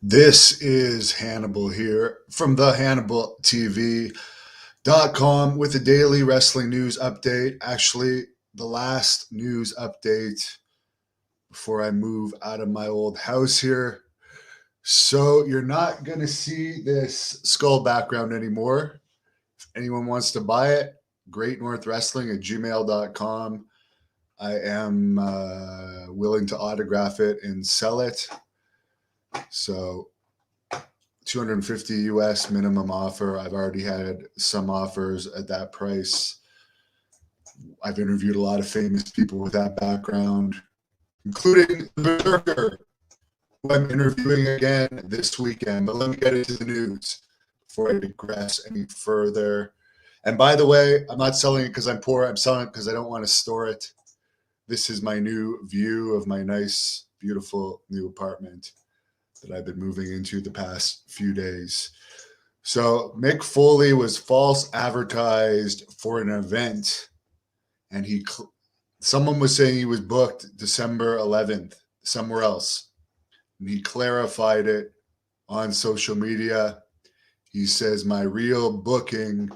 This is Hannibal here from the HannibalTV.com with a daily wrestling news update. Actually, the last news update before I move out of my old house here. So you're not going to see this skull background anymore. If anyone wants to buy it, Great North Wrestling at gmail.com. I am willing to autograph it and sell it. So 250 US minimum offer. I've already had some offers at that price. I've interviewed a lot of famous people with that background, including the Berserker, who I'm interviewing again this weekend. But let me get into the news before I digress any further. And by the way, I'm not selling it because I'm poor. I'm selling it because I don't want to store it. This is my new view of my nice, beautiful new apartment that I've been moving into the past few days. So Mick Foley was false advertised for an event, and someone was saying he was booked December 11th somewhere else, and he clarified it on social media. He says my real booking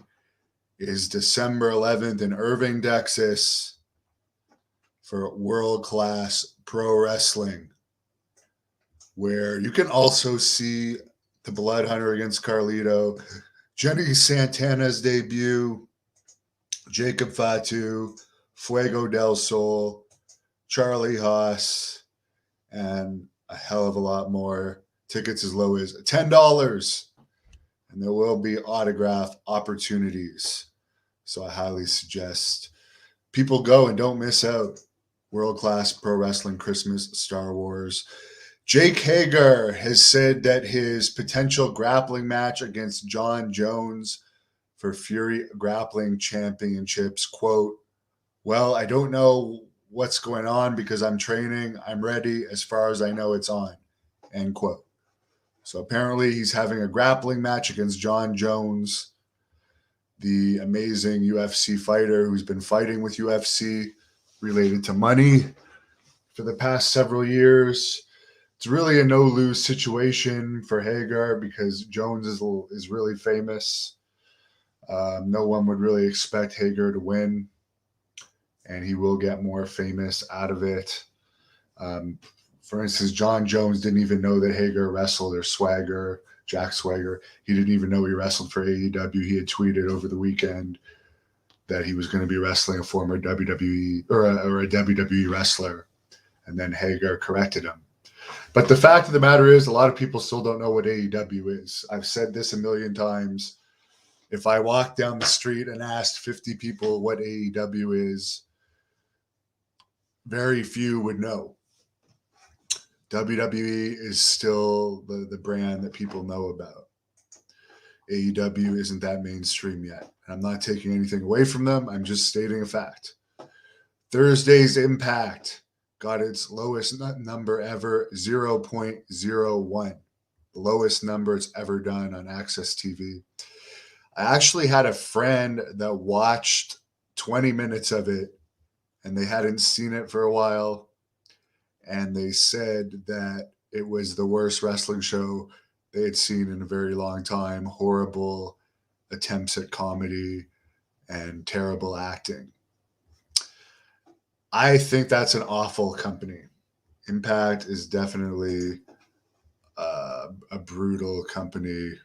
is December 11th in Irving, Texas, for world-class pro wrestling, where you can also see the Blood Hunter against Carlito, Jenny Santana's debut, Jacob Fatu, Fuego del Sol, Charlie Haas, and a hell of a lot more. Tickets as low as $10, and there will be autograph opportunities. So I highly suggest people go and don't miss out. World-class pro wrestling, Christmas, Star Wars. Jake Hager has said that his potential grappling match against John Jones for Fury Grappling Championships, quote, well, I don't know what's going on because I'm training. I'm ready. As far as I know, it's on, end quote. So apparently he's having a grappling match against John Jones, the amazing UFC fighter who's been fighting with UFC related to money for the past several years. It's really a no-lose situation for Hager because Jones is really famous. No one would really expect Hager to win, and he will get more famous out of it. For instance, John Jones didn't even know that Hager wrestled, or Jack Swagger. He didn't even know he wrestled for AEW. He had tweeted over the weekend that he was going to be wrestling a former WWE or a WWE wrestler, and then Hager corrected him. But the fact of the matter is, a lot of people still don't know what AEW is. I've said this a million times. If I walked down the street and asked 50 people what AEW is, very few would know. WWE is still the brand that people know about. AEW isn't that mainstream yet. I'm not taking anything away from them. I'm just stating a fact. Thursday's Impact got its lowest number ever, 0.01. The lowest number it's ever done on Access TV. I actually had a friend that watched 20 minutes of it, and they hadn't seen it for a while, and they said that it was the worst wrestling show they had seen in a very long time. Horrible attempts at comedy and terrible acting. I think that's an awful company. Impact is definitely a brutal company.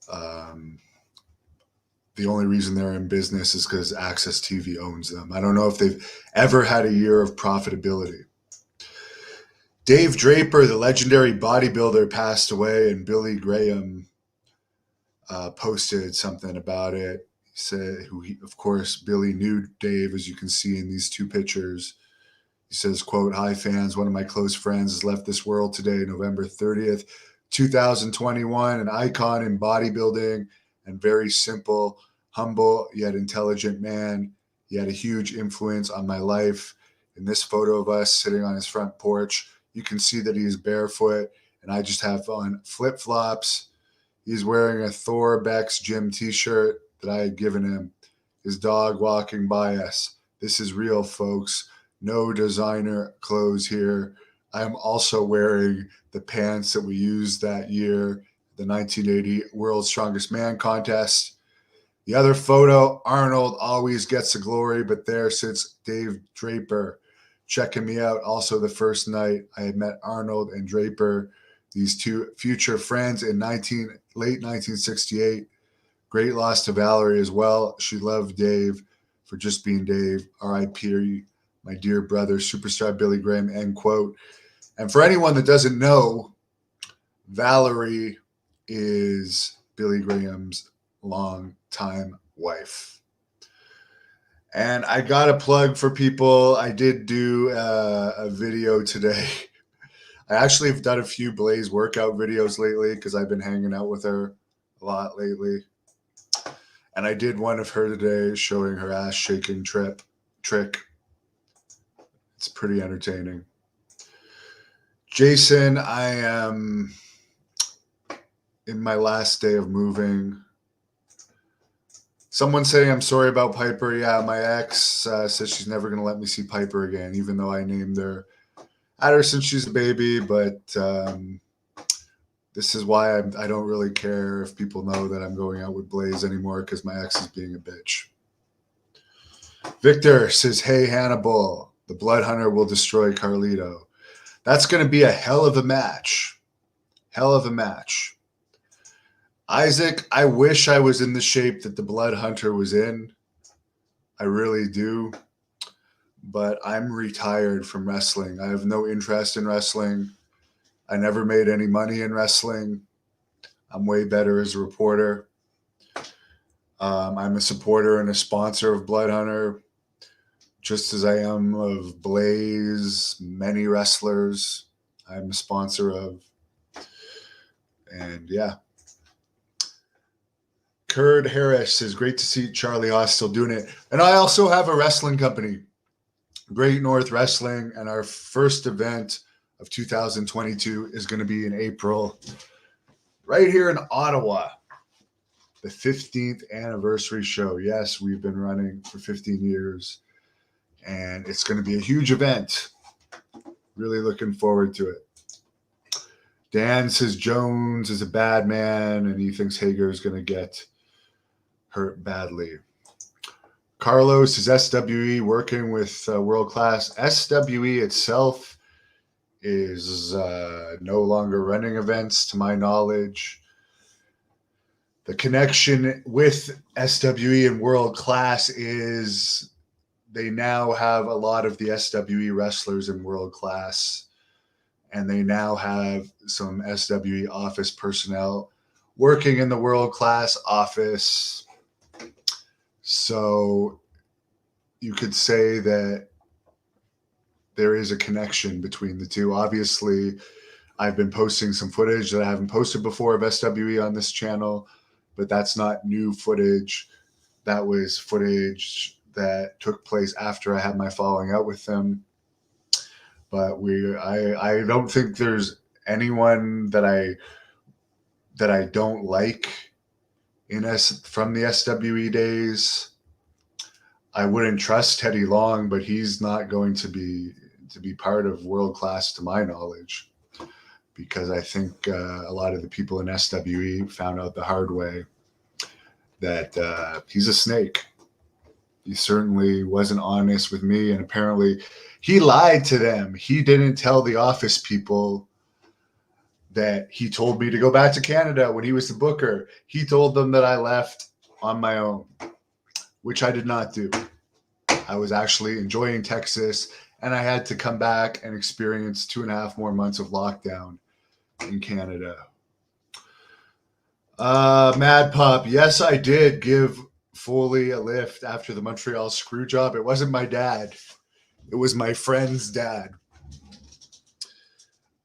The only reason they're in business is because Access TV owns them. I don't know if they've ever had a year of profitability. Dave Draper, the legendary bodybuilder, passed away, and Billy Graham posted something about it. He said, of course, Billy knew Dave, as you can see in these two pictures. He says, quote, hi, fans. One of my close friends has left this world today, November 30th, 2021, an icon in bodybuilding and very simple, humble, yet intelligent man. He had a huge influence on my life. In this photo of us sitting on his front porch, you can see that he is barefoot, and I just have on flip-flops. He's wearing a Thor Beck's gym t-shirt that I had given him. His dog walking by us. This is real, folks. No designer clothes here. I'm also wearing the pants that we used that year, the 1980 World's Strongest Man contest. The other photo, Arnold always gets the glory, but there sits Dave Draper checking me out. Also, the first night I had met Arnold and Draper, these two future friends in late 1968. Great loss to Valerie as well. She loved Dave for just being Dave. R.I.P. my dear brother, superstar Billy Graham, end quote. And for anyone that doesn't know, Valerie is Billy Graham's longtime wife. And I got a plug for people. I did do a video today. I actually have done a few Blaze workout videos lately because I've been hanging out with her a lot lately. And I did one of her today showing her ass shaking trick. It's pretty entertaining. Jason, I am in my last day of moving. Someone saying I'm sorry about Piper. Yeah, my ex says she's never going to let me see Piper again, even though I named her. I had her since she's a baby, but this is why I don't really care if people know that I'm going out with Blaze anymore, because my ex is being a bitch. Victor says, hey, Hannibal, the Blood Hunter will destroy Carlito. That's going to be a hell of a match. Hell of a match. Isaac, I wish I was in the shape that the Blood Hunter was in. I really do. But I'm retired from wrestling. I have no interest in wrestling. I never made any money in wrestling. I'm way better as a reporter. I'm a supporter and a sponsor of Blood Hunter, just as I am of Blaze, many wrestlers I'm a sponsor of. And yeah. Kurd Harris says, great to see Charlie Haas still doing it. And I also have a wrestling company, Great North Wrestling, and our first event of 2022 is going to be in April, right here in Ottawa, the 15th anniversary show. Yes, we've been running for 15 years, and it's going to be a huge event. Really looking forward to it. Dan says Jones is a bad man, and he thinks Hager is going to get hurt badly. Carlos is SWE working with World Class. SWE itself is no longer running events, to my knowledge. The connection with SWE and World Class is they now have a lot of the SWE wrestlers in World Class, and they now have some SWE office personnel working in the World Class office. So you could say that there is a connection between the two. Obviously, I've been posting some footage that I haven't posted before of SWE on this channel, but that's not new footage. That was footage that took place after I had my falling out with them. But I don't think there's anyone that I don't like from the SWE days. I wouldn't trust Teddy Long, but he's not going to be part of World Class, to my knowledge, because I think a lot of the people in SWE found out the hard way that he's a snake. He certainly wasn't honest with me, and apparently he lied to them. He didn't tell the office people that he told me to go back to Canada when he was the booker. He told them that I left on my own, which I did not do. I was actually enjoying Texas, and I had to come back and experience 2.5 more months of lockdown in Canada. Mad Pup, yes, I did give Foley a lift after the Montreal screw job. It wasn't my dad. It was my friend's dad.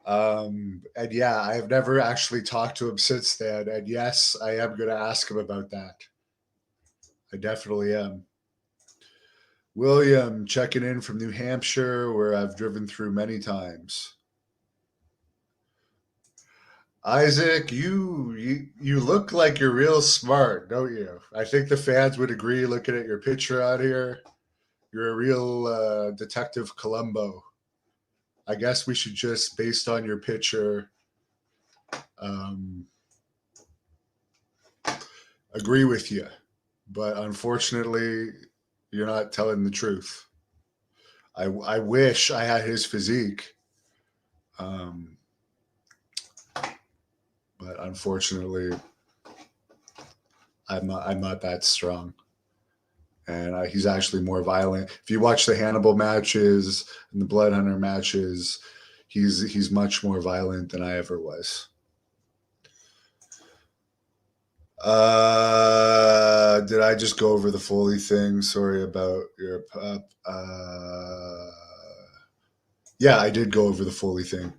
And yeah, I have never actually talked to him since then. And yes, I am going to ask him about that. I definitely am. William checking in from New Hampshire, where I've driven through many times. Isaac, you look like you're real smart, don't you? I think the fans would agree looking at your picture out here. You're a real Detective Columbo. I guess we should just, based on your picture, agree with you. But unfortunately, you're not telling the truth. I wish I had his physique. Um, but unfortunately, I'm not that strong. And he's actually more violent. If you watch the Hannibal matches and the Blood Hunter matches, he's much more violent than I ever was. Did I just go over the Foley thing? Sorry about your pup. Yeah, I did go over the Foley thing.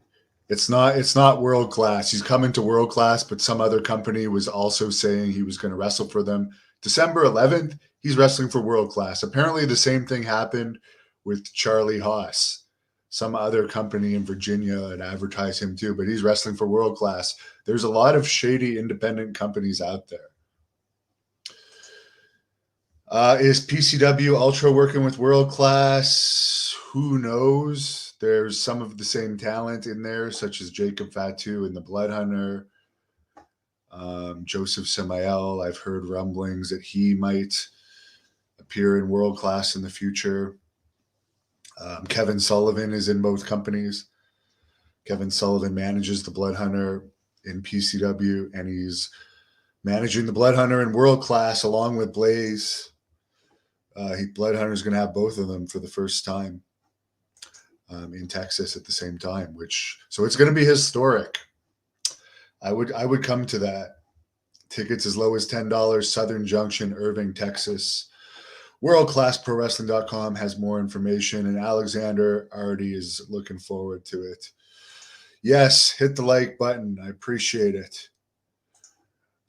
It's not world class. He's coming to world class, but some other company was also saying he was going to wrestle for them. December 11th, he's wrestling for world class. Apparently, the same thing happened with Charlie Haas. Some other company in Virginia had advertised him too, but he's wrestling for world class. There's a lot of shady independent companies out there. Is PCW Ultra working with world class? Who knows? There's some of the same talent in there, such as Jacob Fatu and the Blood Hunter. Joseph Samael, I've heard rumblings that he might appear in world class in the future. Kevin Sullivan is in both companies. Kevin Sullivan manages the Blood Hunter in PCW, and he's managing the Blood Hunter in world class along with Blaze. Blood Hunter is going to have both of them for the first time in Texas at the same time, so it's going to be historic. I would come to that. Tickets as low as $10. Southern Junction, Irving, Texas. WorldClassProWrestling.com has more information, and Alexander already is looking forward to it. Yes, hit the like button. I appreciate it.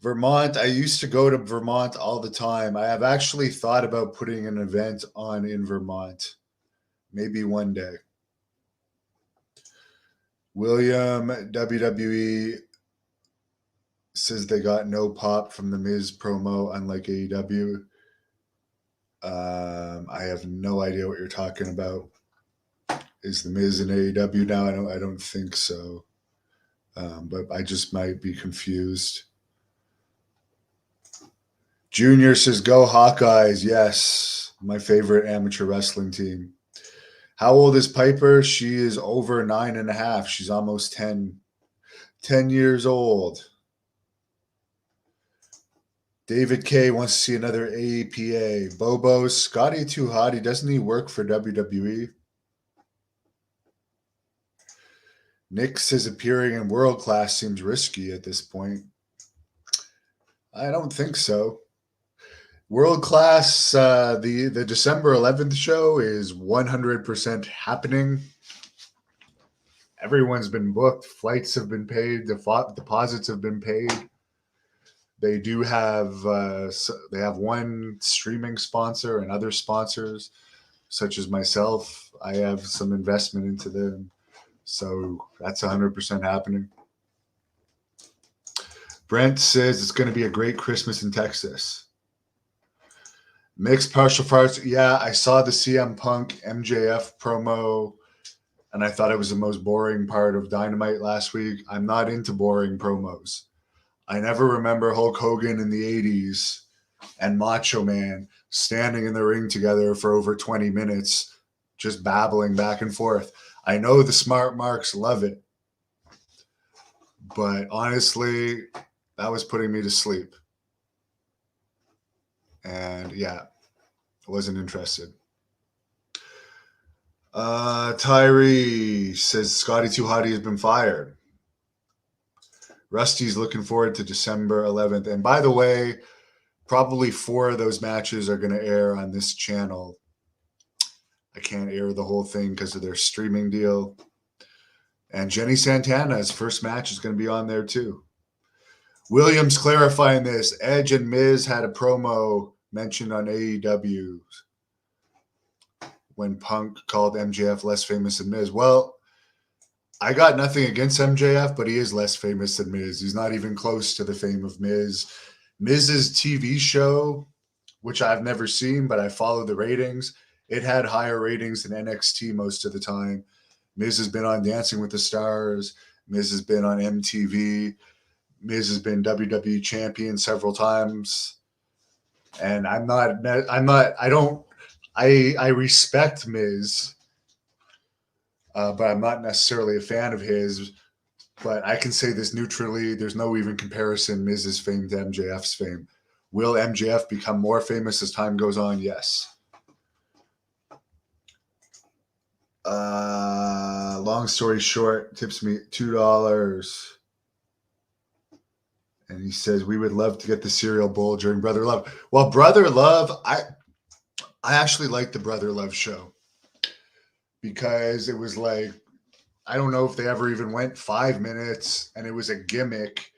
Vermont, I used to go to Vermont all the time. I have actually thought about putting an event on in Vermont. Maybe one day. William, WWE says they got no pop from the Miz promo, unlike AEW. I have no idea what you're talking about. Is the Miz in AEW now? I don't think so. But I just might be confused. Junior says, go Hawkeyes. Yes, my favorite amateur wrestling team. How old is Piper? She is over 9.5. She's almost 10 years old. David K wants to see another APA. Bobo, Scotty too hot. Doesn't he work for WWE? Nick says appearing in world class seems risky at this point. I don't think so. World class, the December 11th show is 100% happening. Everyone's been booked. Flights have been paid. Deposits have been paid. They do have they have one streaming sponsor and other sponsors, such as myself. I have some investment into them, so that's 100% happening. Brent says it's going to be a great Christmas in Texas. Mixed partial farts. Yeah, I saw the CM Punk MJF promo, and I thought it was the most boring part of Dynamite last week. I'm not into boring promos. I never remember Hulk Hogan in the 80s and Macho Man standing in the ring together for over 20 minutes, just babbling back and forth. I know the smart marks love it, but honestly, that was putting me to sleep. And yeah, I wasn't interested. Tyree says Scotty Too Hottie has been fired. Rusty's looking forward to December 11th. And by the way, probably 4 of those matches are going to air on this channel. I can't air the whole thing because of their streaming deal. And Jenny Santana's first match is going to be on there too. Williams clarifying this. Edge and Miz had a promo mentioned on AEW when Punk called MJF less famous than Miz. Well, I got nothing against MJF, but he is less famous than Miz. He's not even close to the fame of Miz. Miz's TV show, which I've never seen, but I follow the ratings, it had higher ratings than NXT most of the time. Miz has been on Dancing with the Stars. Miz has been on MTV. Miz has been WWE champion several times. And I respect Miz, but I'm not necessarily a fan of his. But I can say this neutrally: there's no even comparison. Miz's fame to MJF's fame. Will MJF become more famous as time goes on? Yes. Long story short, tips me $2. And he says, we would love to get the cereal bowl during Brother Love. Well, Brother Love, I actually liked the Brother Love show because it was like, I don't know if they ever even went 5 minutes, and it was a gimmick.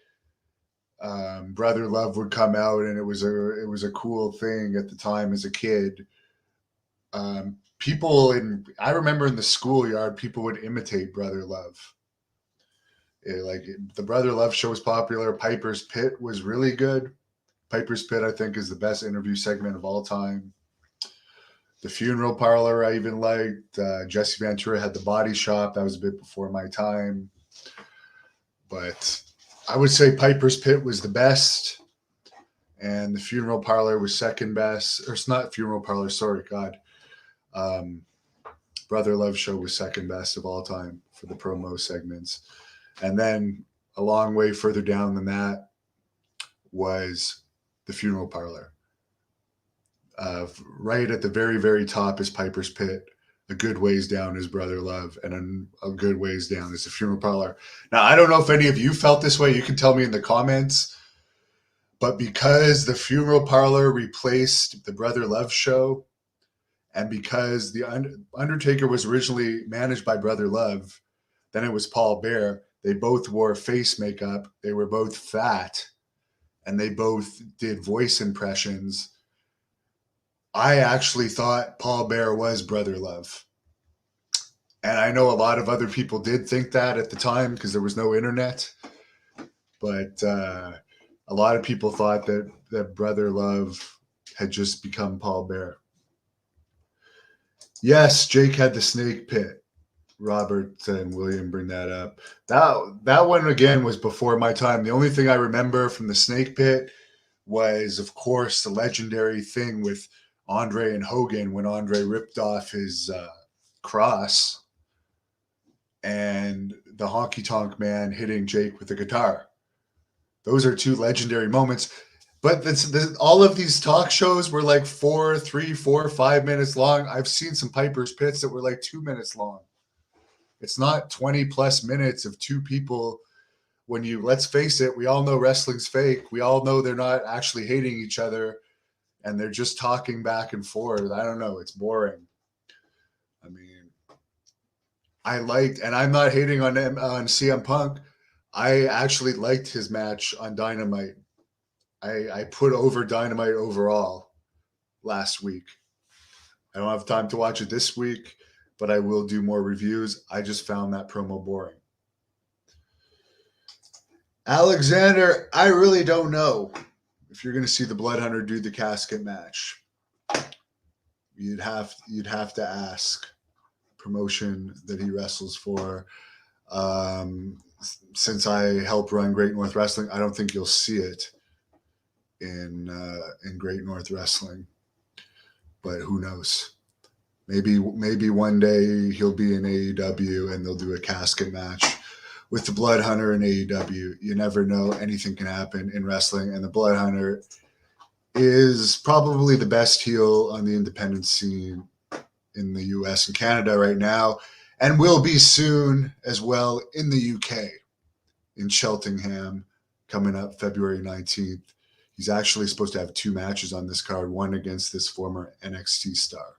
Brother Love would come out, and it was a cool thing at the time as a kid. I remember in the schoolyard, people would imitate Brother Love. The Brother Love show was popular. Piper's Pit was really good. Piper's Pit, I think, is the best interview segment of all time. The Funeral Parlor, I even liked. Jesse Ventura had the Body Shop. That was a bit before my time. But I would say Piper's Pit was the best. And the Funeral Parlor was second best. Or it's not Funeral Parlor, sorry, God. Brother Love show was second best of all time for the promo segments. And then a long way further down than that was the Funeral Parlor. Right at the very, very top is Piper's Pit. A good ways down is Brother Love, and a good ways down is the Funeral Parlor. Now, I don't know if any of you felt this way. You can tell me in the comments. But because the Funeral Parlor replaced the Brother Love show, and because the Undertaker was originally managed by Brother Love, then it was Paul Bearer. They both wore face makeup. They were both fat, and they both did voice impressions. I actually thought Paul Bearer was Brother Love. And I know a lot of other people did think that at the time because there was no internet. But a lot of people thought that Brother Love had just become Paul Bearer. Yes, Jake had the snake pit. Robert and William bring that up. That one, again, was before my time. The only thing I remember from the snake pit was, of course, the legendary thing with Andre and Hogan when Andre ripped off his cross and the honky tonk man hitting Jake with the guitar. Those are two legendary moments. But all of these talk shows were like 3, 4, 5 minutes long. I've seen some Piper's Pits that were like 2 minutes long. It's not 20 plus minutes of two people. Let's face it, we all know wrestling's fake. We all know they're not actually hating each other and they're just talking back and forth. I don't know. It's boring. I mean, and I'm not hating on CM Punk. I actually liked his match on Dynamite. I put over Dynamite overall last week. I don't have time to watch it this week, but I will do more reviews. I just found that promo boring. Alexander, I really don't know if you're going to see the Blood Hunter do the casket match. You'd have to ask promotion that he wrestles for. Since I help run Great North Wrestling, I don't think you'll see it in Great North Wrestling. But who knows? Maybe one day he'll be in AEW and they'll do a casket match with the Blood Hunter in AEW. You never know. Anything can happen in wrestling. And the Blood Hunter is probably the best heel on the independent scene in the US and Canada right now, and will be soon as well in the UK, in Cheltenham, coming up February 19th. He's actually supposed to have 2 matches on this card, one against this former NXT star.